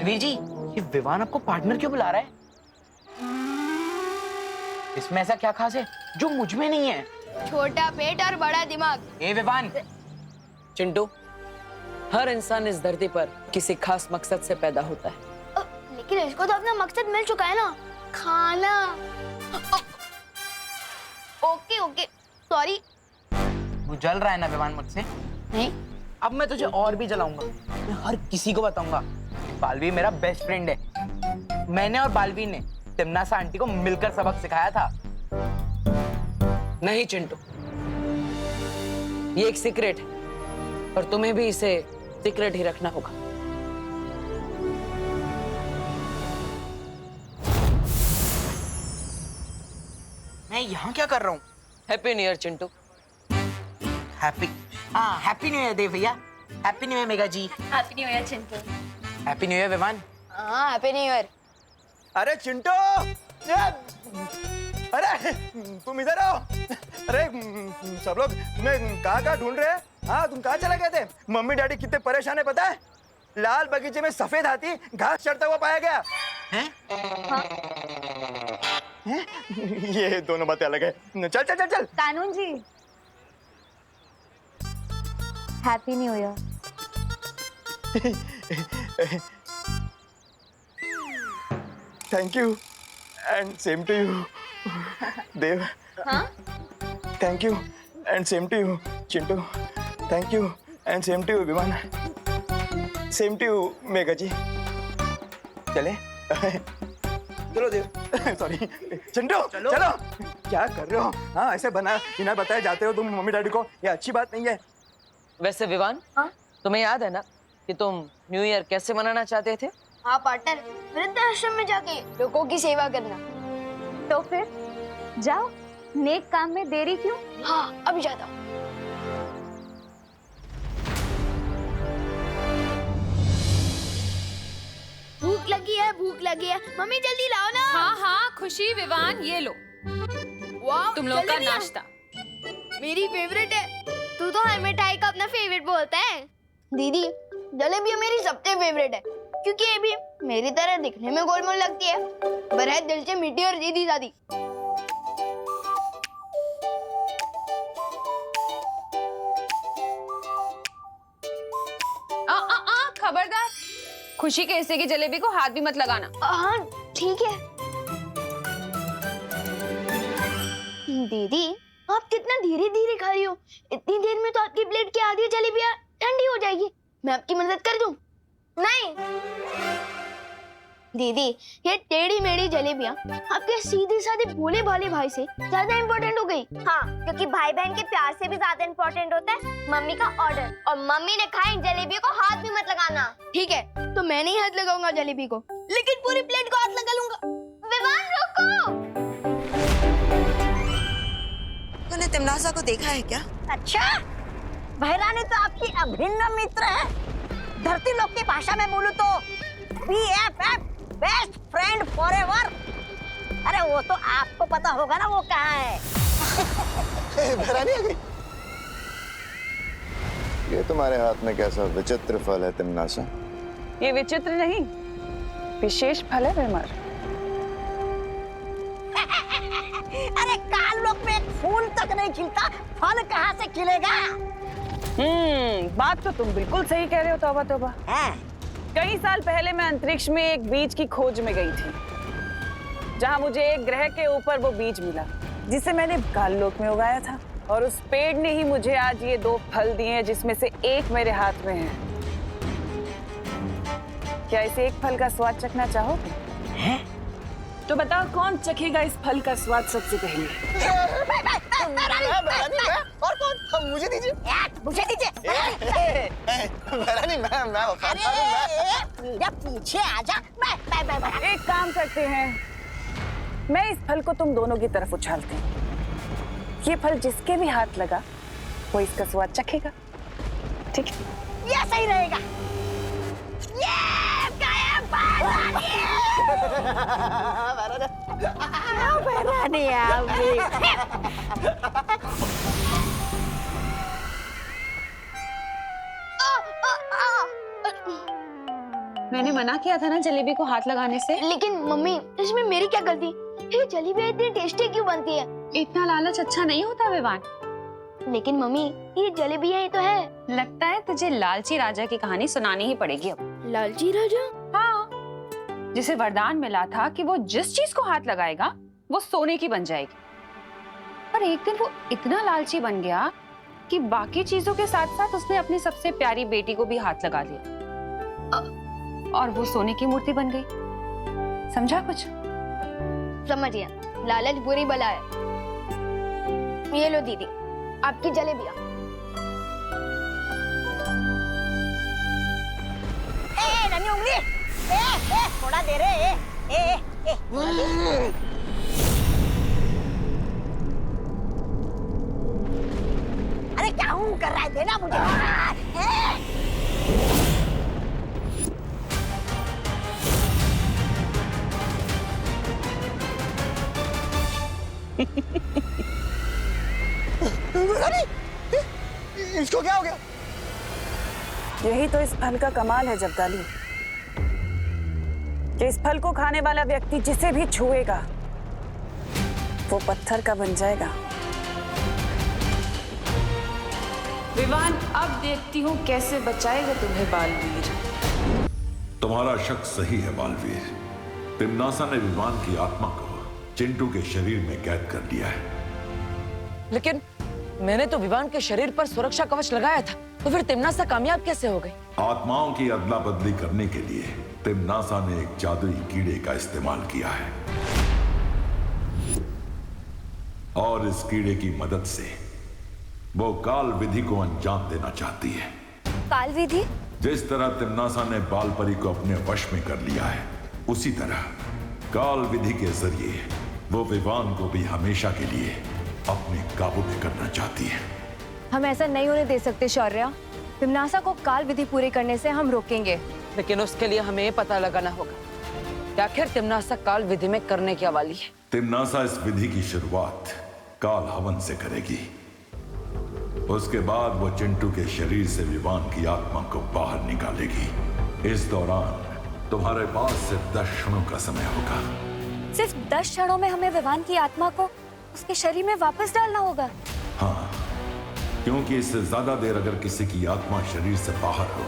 वीर जी, ये विवान आपको पार्टनर क्यों बुला रहा है? इसमें ऐसा क्या खास है जो मुझ में नहीं है? छोटा पेट और बड़ा दिमाग। ए विवान, चिंटू, हर इंसान इस धरती पर किसी खास मकसद से पैदा होता है। लेकिन इसको तो अपना मकसद मिल चुका है ना, खाना। Okay okay, sorry. तू जल रहा है ना विवान मुझसे? नहीं। अब मैं तुझे और भी जलाऊंगा। मैं हर किसी को बताऊंगा। बालवीर मेरा बेस्ट फ्रेंड है। मैंने और बालवीर ने तिमनासा आंटी को मिलकर सबक सिखाया था। नहीं चिंटू, ये एक सीक्रेट है और तुम्हें भी इसे सीक्रेट ही रखना होगा। मैं यहाँ क्या कर रहा हूँ? Happy new year Chintu. Happy new year Dev भैया। Happy new year Megha ji. Happy new year Chintu. Happy new year Vivaan. हाँ, हैप्पी न्यू ईयर। अरे चिंटू, अरे तुम इधर आओ। अरे सब लोग तुम्हें कहाँ ढूंढ रहे हैं? हाँ, तुम कहाँ चले गए थे? मम्मी डैडी कितने परेशान है पता है? लाल बगीचे में सफेद हाथी घास चढ़ता हुआ पाया गया है। हाँ। ये दोनों बातें अलग है। चल चल चल चल। कानून जी, happy new year. Thank you and same to you Dev. हाँ? Thank you and same to you Chintu. Thank you and same to you विमान। Same to you Megha ji. चले चलो देव। सॉरी चिंटू, चलो। क्या कर रहे हो? हाँ, ऐसे बिना बताए जाते हो तुम मम्मी डैडी को, ये अच्छी बात नहीं है। वैसे विवान, हाँ? तुम्हें याद है ना कि तुम न्यू ईयर कैसे मनाना चाहते थे? हाँ पार्टनर, वृद्धाश्रम में जाके लोगों की सेवा करना। तो फिर जाओ, नेक काम में देरी क्यों? हाँ, अभी जाता हूँ। भूख लगी है, भूख लगी है। मम्मी जल्दी लाओ ना। हाँ हाँ खुशी, विवान, ये लो वाह, तुम लोगों का जलेबियाँ। नाश्ता। मेरी फेवरेट है। तू तो हर मिठाई का अपना फेवरेट बोलता है। दीदी, जलेबियाँ मेरी सबसे फेवरेट है क्योंकि ये भी मेरी तरह दिखने में गोलमोल लगती है पर है दिल से मीठी और सीधी सादी। खबरदार, खुशी के हिस्से की जलेबी को हाथ भी मत लगाना। हाँ ठीक है। दीदी, आप कितना धीरे धीरे खा रही हो। इतनी देर में तो आपकी प्लेट की आधी जलेबियाँ ठंडी हो जाएगी। मैं आपकी मदद कर दूं? नहीं दीदी, ये टेढ़ी मेढ़ी जलेबियाँ आपके सीधे साधे भोले भाले भाई से ज्यादा इम्पोर्टेंट हो गई। हाँ, क्योंकि भाई बहन के प्यार से भी ज्यादा इम्पोर्टेंट होता है मम्मी का ऑर्डर। और मम्मी ने कहा इन जलेबियों को हाथ भी मत लगाना। ठीक है, तो मैं नहीं हाथ लगाऊंगा जलेबी को, लेकिन पूरी प्लेट को हाथ लगा लूंगा। विवान रुको। तूने तिमनासा को देखा है क्या? अच्छा, बहरानी तो आपकी अभिन्न मित्र है। धरती लोक की भाषा में बोलूं तो BFF, बेस्ट फ्रेंड फॉरएवर। अरे वो तो आपको पता होगा ना वो कहाँ है। बहरानी आ गई। ये तुम्हारे हाथ में कैसा विचित्र फल है तिमनासा? ये विचित्र नहीं, विशेष फल है विमर। अरे काल लोक में एक फूल तक नहीं खिलता, फल कहाँ से खिलेगा? बात तो तुम बिल्कुल सही कह रहे हो। तौबा तौबा। कई साल पहले मैं अंतरिक्ष में एक बीज की खोज में गई थी, जहां मुझे एक ग्रह के ऊपर वो बीज मिला जिसे मैंने काललोक में उगाया था। और उस पेड़ ने ही मुझे आज ये 2 फल दिए हैं, जिसमें से एक मेरे हाथ में है। क्या इस एक फल का स्वाद चखना चाहोगे? हैं? तो बताओ कौन चखेगा इस फल का स्वाद सबसे पहले? और कौन? मुझे दीजिए। मुझे दीजिए। बहरानी, मैं अरे पीछे आजा। मैं एक काम करते हैं, मैं इस फल को तुम दोनों की तरफ उछालती हूँ। ये फल जिसके भी हाथ लगा वो इसका स्वाद चखेगा। ठीक है? ये सही रहेगा। ये बहरानी मैंने मना किया था ना जलेबी को हाथ लगाने से। लेकिन मम्मी इसमें मेरी क्या गलती? ये जलेबी इतनी टेस्टी क्यों बनती है? इतना लालच अच्छा नहीं होता विवान। लेकिन मम्मी ये जलेबी है, ये तो है। लगता है तुझे लालची राजा की कहानी सुनानी ही पड़ेगी अब। लालची राजा? हाँ, जिसे वरदान मिला था कि वो जिस चीज को हाथ लगाएगा वो सोने की बन जाएगी। पर एक दिन वो इतना लालची बन गया कि बाकी चीजों के साथ साथ उसने अपनी सबसे प्यारी बेटी को भी हाथ लगा लिया और वो सोने की मूर्ति बन गई। समझा कुछ? समझ गया, लालच बुरी बला है। ये लो दीदी, आपकी जलेबियाँ। नन्ही उंगली, थोड़ा दे रे। थोड़ा दे। अरे क्या हूँ कर रहा है, देना मुझे। इसको क्या हो गया? यही तो इस फल का कमाल है जब्दाली, कि इस फल को खाने वाला व्यक्ति जिसे भी छुएगा वो पत्थर का बन जाएगा। विवान, अब देखती हूँ कैसे बचाएगा तुम्हें बालवीर। तुम्हारा शक सही है बालवीर। तिम्नासा ने विवान की आत्मा को चिंटू के शरीर में कैद कर लिया है। लेकिन मैंने तो विवान के शरीर पर सुरक्षा कवच लगाया था, तो फिर तिम्नासा कामयाब कैसे हो गई? आत्माओं की अदला बदली करने के लिए तिम्नासा ने एक जादुई कीड़े का इस्तेमाल किया है और इस कीड़े की मदद से वो काल विधि को अंजाम देना चाहती है। काल विधि? जिस तरह तिम्नासा ने बाल परी को अपने वश में कर लिया है, उसी तरह काल विधि के जरिए वो विवान को भी हमेशा के लिए अपने काबू में करना चाहती है। हम ऐसा नहीं होने दे सकते शौर्या। तिम्नासा को काल विधि पूरी करने से हम रोकेंगे। लेकिन उसके लिए हमें ये पता लगाना होगा कि आखिर तिम्नासा काल विधि में करने क्या वाली है। तिम्नासा इस विधि की शुरुआत काल हवन से करेगी। उसके बाद वो चिंटू के शरीर से विवान की आत्मा को बाहर निकालेगी। इस दौरान तुम्हारे पास सिर्फ 10 क्षणों का समय होगा। सिर्फ 10 क्षणों में हमें विवान की आत्मा को उसके शरीर में वापस डालना होगा? हाँ, क्योंकि इससे ज्यादा देर अगर किसी की आत्मा शरीर से बाहर हो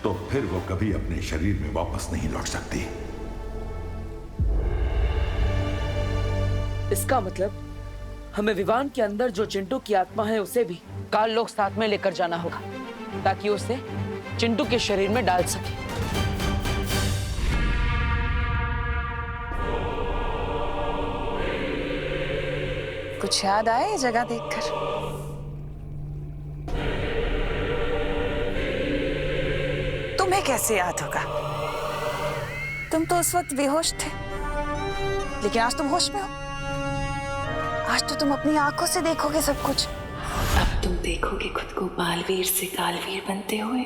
तो फिर वो कभी अपने शरीर में वापस नहीं लौट सकती। इसका मतलब हमें विवान के अंदर जो चिंटू की आत्मा है उसे भी काल लोक साथ में लेकर जाना होगा, ताकि उसे चिंटू के शरीर में डाल सके। कुछ याद आए ये जगह देखकर? तुम्हें कैसे याद होगा? तुम तो उस वक्त बेहोश थे, लेकिन आज तुम होश में हो। आज तो तुम अपनी आंखों से देखोगे सब कुछ। अब तुम देखोगे खुद को बालवीर से कालवीर बनते हुए।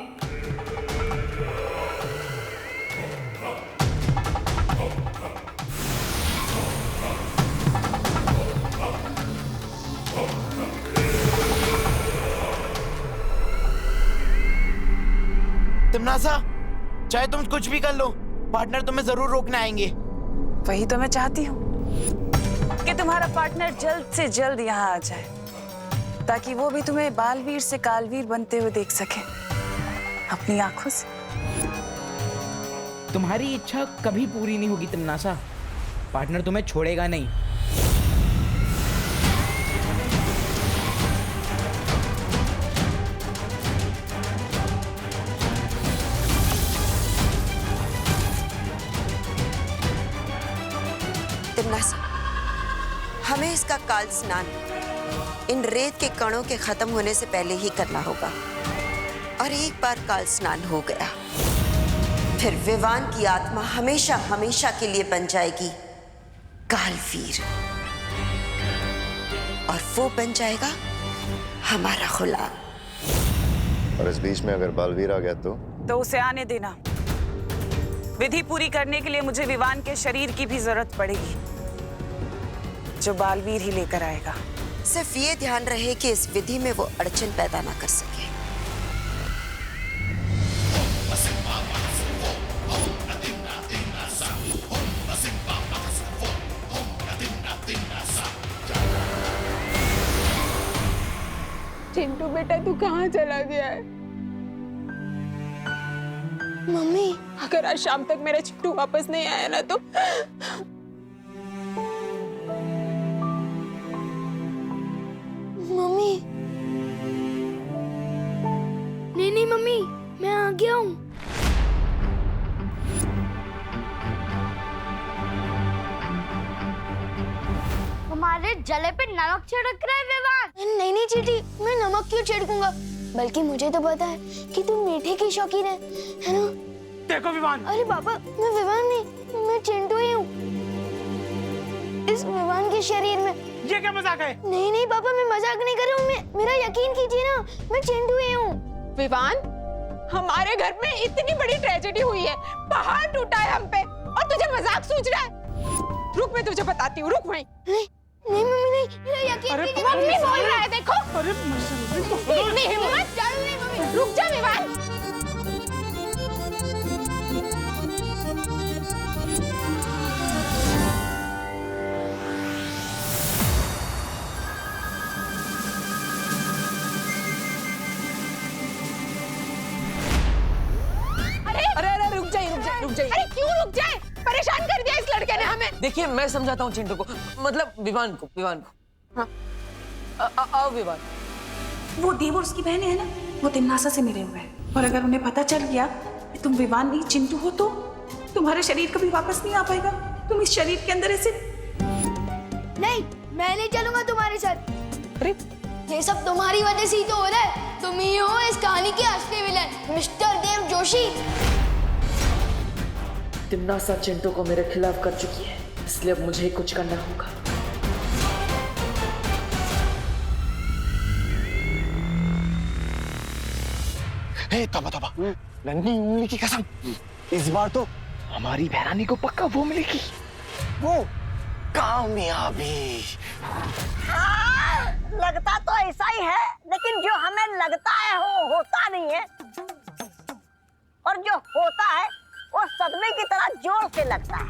तिम्नासा, चाहे तुम कुछ भी कर लो, पार्टनर तुम्हें जरूर रोकने आएंगे। वही तो मैं चाहती हूँ कि तुम्हारा पार्टनर जल्द से जल्द यहाँ आ जाए, ताकि वो भी तुम्हें बालवीर से कालवीर बनते हुए देख सके अपनी आंखों से। तुम्हारी इच्छा कभी पूरी नहीं होगी तिम्नासा। पार्टनर तुम्हें छोड़ेगा नहीं। तिम्नासा, हमें इसका काल स्नान इन रेत के कणों के खत्म होने से पहले ही करना होगा। और एक बार काल स्नान हो गया, फिर विवान की आत्मा हमेशा हमेशा के लिए बन जाएगी कालवीर, और वो बन जाएगा हमारा गुलाम। और इस बीच में अगर बालवीर आ गया तो उसे आने देना। विधि पूरी करने के लिए मुझे विवान के शरीर की भी जरूरत पड़ेगी, जो बालवीर ही लेकर आएगा। सिर्फ ये ध्यान रहे कि इस विधि में वो अड़चन पैदा ना कर सके। चिंटू बेटा तू कहाँ चला गया है? मम्मी अगर आज शाम तक मेरा चिंटू वापस नहीं आया ना तो मम्मी नहीं मम्मी मैं आ गया हूँ। हमारे जले पे नमक छिड़क रहा है विवान। नहीं चीटी, मैं नमक क्यों छिड़कूंगा, बल्कि मुझे तो पता है कि तुम मीठे की शौकीन है ना? देखो विवान। अरे पापा मैं विवान नहीं, मैं चिंटू ही हूँ। इस विवान के शरीर में। ये क्या मजाक है? नहीं पापा मैं मजाक नहीं कर रहा हूँ, मेरा यकीन कीजिए ना, मैं चिंटू ही हूँ। विवान, हमारे घर में इतनी बड़ी ट्रेजेडी हुई है, पहाड़ टूटा है हम पे और तुझे मजाक सूझ रहा है? रुक मैं तुझे बताती हूँ, रुक वहीं। नहीं मम्मी नहीं, मेरा यकीन कीजिए। मम्मी बोल रहा है देखो। इतनी हिम्मत? रुक जा विवान। अरे रुक जाइए। अरे क्यों रुक जाए? परेशान कर दिया इस लड़के ने हमें। देखिए मैं समझाता हूँ चिंटू को, मतलब विवान को। हाँ। आओ विवान। वो देव और उसकी बहनें हैं ना, वो तिमनासा से मिले हुए हैं, और अगर उन्हें पता चल गया कि तुम विवान नहीं चिंटू हो तो तुम्हारा शरीर कभी वापस नहीं आ पाएगा। तुम इस शरीर के अंदर ऐसे। नहीं मैं नहीं चलूंगा तुम्हारे साथ। अरे ये सब तुम्हारी वजह से ही तो हो रहा है। तुम ही हो इस कहानी के असली विलन, मिस्टर देव जोशी। तिमनासा चिंटू को मेरे खिलाफ कर चुकी है, इसलिए अब मुझे कुछ करना होगा। तबा नन्ही उंगली की कसम, इस बार तो हमारी बहरानी को पक्का वो मिलेगी, वो कामयाबी। लगता तो ऐसा ही है, लेकिन जो हमें लगता है वो होता नहीं है, और जो होता है वो सदमे की तरह जोर से लगता है।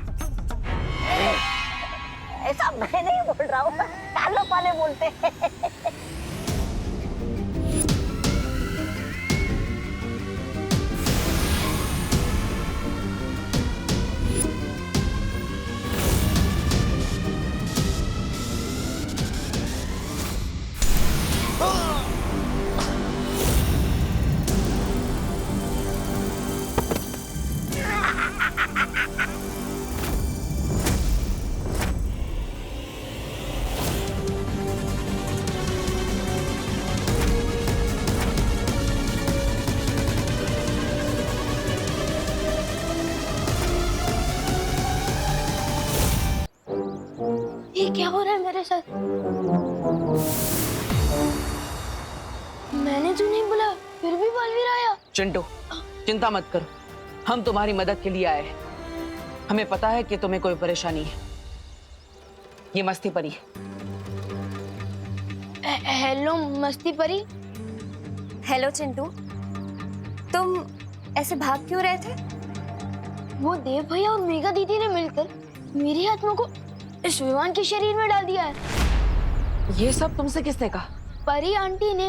ऐसा मैं नहीं बोल रहा हूँ, कालो वाले बोलते हैं। ये क्या हो रहा है मेरे साथ? मैंने तो नहीं बोला, फिर भी बालवीर आया। चिंटू चिंता मत करो, हम तुम्हारी मदद के लिए आए हैं। हमें पता है कि तुम्हें कोई परेशानी है। ये मस्ती परी है। हेलो मस्ती परी। हेलो चिंटू, तुम ऐसे भाग क्यों रहे थे? वो देव भैया और मेघा दीदी ने मिलकर मेरी आत्मा को इस विमान के शरीर में डाल दिया है। ये सब तुमसे किसने कहा? परी आंटी ने।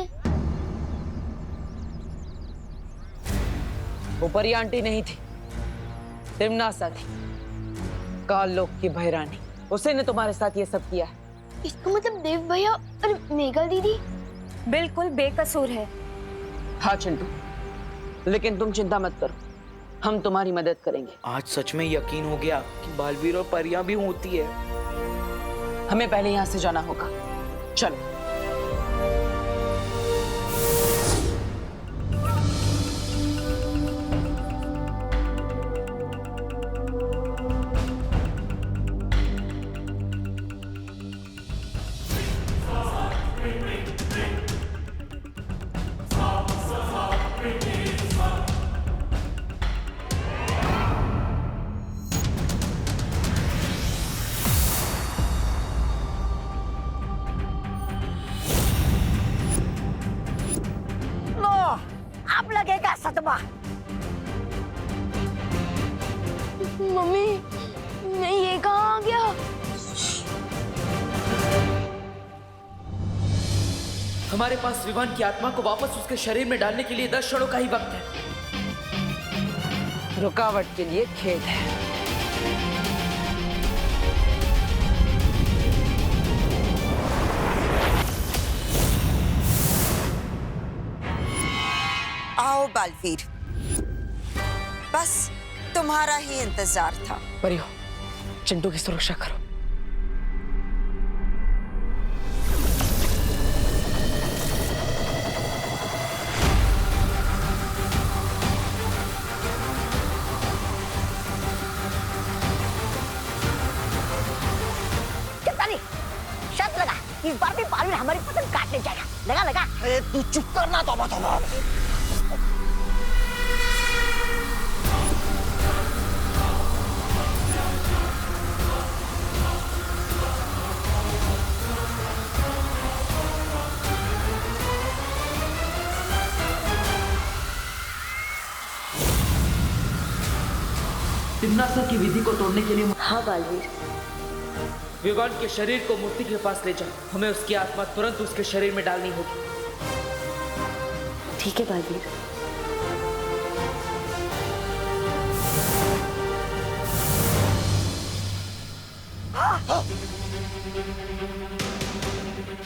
वो परी आंटी नहीं थी, तिमनासा थी, काल लोक की बहरानी। उसी ने तुम्हारे साथ ये सब किया है। इसका मतलब देव भैया और मेघा दीदी बिल्कुल बेकसूर है। हाँ चिंटू, लेकिन तुम चिंता मत करो, हम तुम्हारी मदद करेंगे। आज सच में यकीन हो गया कि बालवीर और परियां भी होती है। हमें पहले यहाँ से जाना होगा, चलो। हमारे पास विवान की आत्मा को वापस उसके शरीर में डालने के लिए 10 क्षणों का ही वक्त है। रुकावट के लिए खेद है। आओ बालवीर, बस तुम्हारा ही इंतजार था। परियो, चिंटू की सुरक्षा करो। शर्त लगा, इस बार भी बालवीर हमारी पसंद काटने जाएगा। लगा लगा। अरे तू चुप करना। तौबा तौबा। तिम्नासा की विधि को तोड़ने के लिए हाँ बालवीर, विवान के शरीर को मूर्ति के पास ले जाओ। हमें उसकी आत्मा तुरंत उसके शरीर में डालनी होगी। ठीक है बालवीर।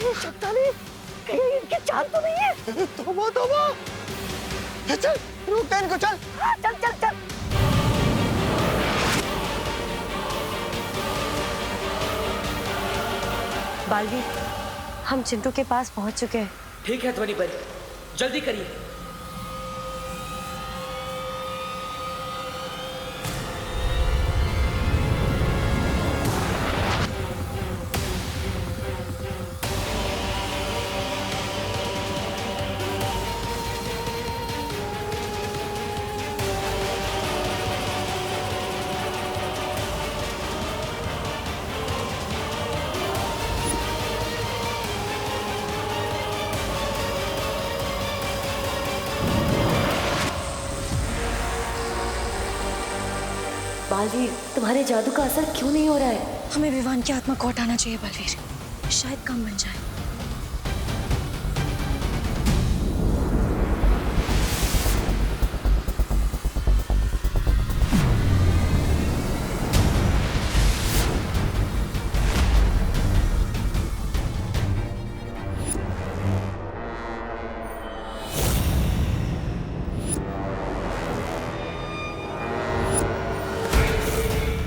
ये शक्तानी कहीं इनकी चाल तो नहीं है। तौबा तौबा। चल रुक दे इनको, चल। चल चल चल। बालवीर, हम चिंटू के पास पहुंच चुके हैं। ठीक है ध्वनि परी, जल्दी करिए। बालवीर, तुम्हारे जादू का असर क्यों नहीं हो रहा है? हमें विवान की आत्मा को हटाना चाहिए बालवीर, शायद काम बन जाए।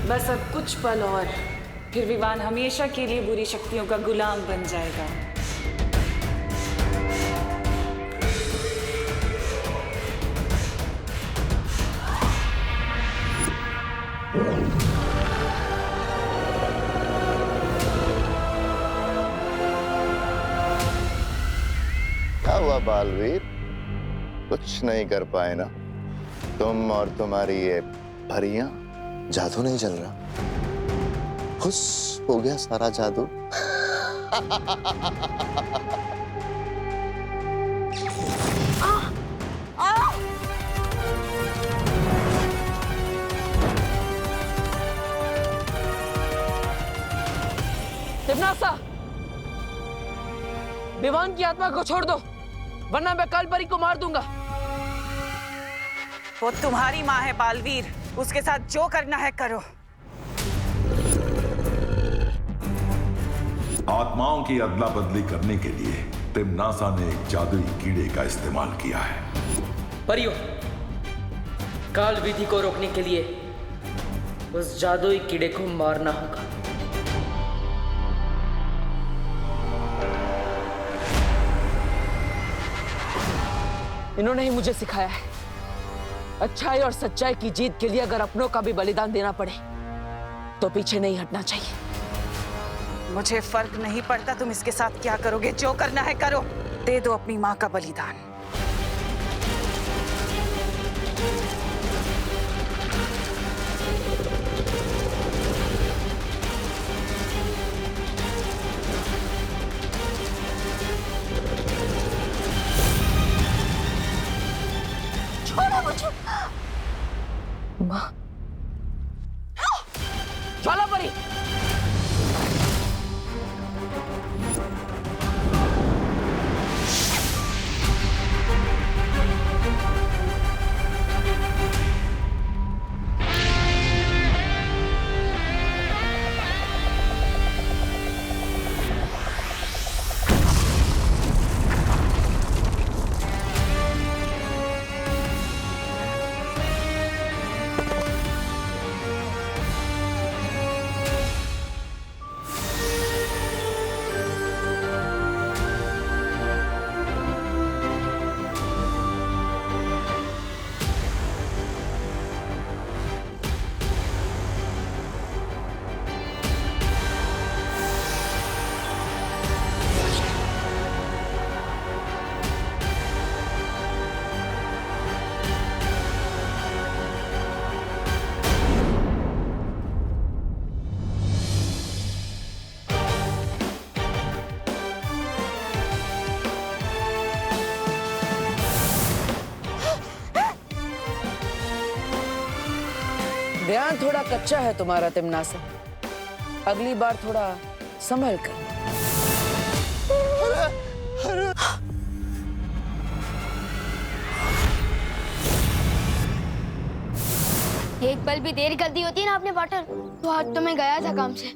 बस अब कुछ पल और, फिर विवान हमेशा के लिए बुरी शक्तियों का गुलाम बन जाएगा। क्या हुआ बालवीर? कुछ नहीं कर पाए ना तुम और तुम्हारी ये परियां? जादू नहीं चल रहा? खुश हो गया सारा जादू? तिम्नासा, विवान की आत्मा को छोड़ दो, वरना मैं काल परी को मार दूंगा। वो तुम्हारी माँ है बालवीर, उसके साथ जो करना है करो। आत्माओं की अदला बदली करने के लिए तिम्नासा ने एक जादुई कीड़े का इस्तेमाल किया है। परियो, काल विधि को रोकने के लिए उस जादुई कीड़े को मारना होगा। इन्होंने ही मुझे सिखाया है, अच्छाई और सच्चाई की जीत के लिए अगर अपनों का भी बलिदान देना पड़े तो पीछे नहीं हटना चाहिए। मुझे फर्क नहीं पड़ता तुम इसके साथ क्या करोगे, जो करना है करो। दे दो अपनी माँ का बलिदान। छोड़ो मुझे। माँ, ज्वाला परी, ध्यान थोड़ा कच्चा है तुम्हारा तिमनासा, अगली बार थोड़ा संभल कर। एक पल भी देर कर दी होती ना आपने वाटर, तो आज तो मैं गया था काम से।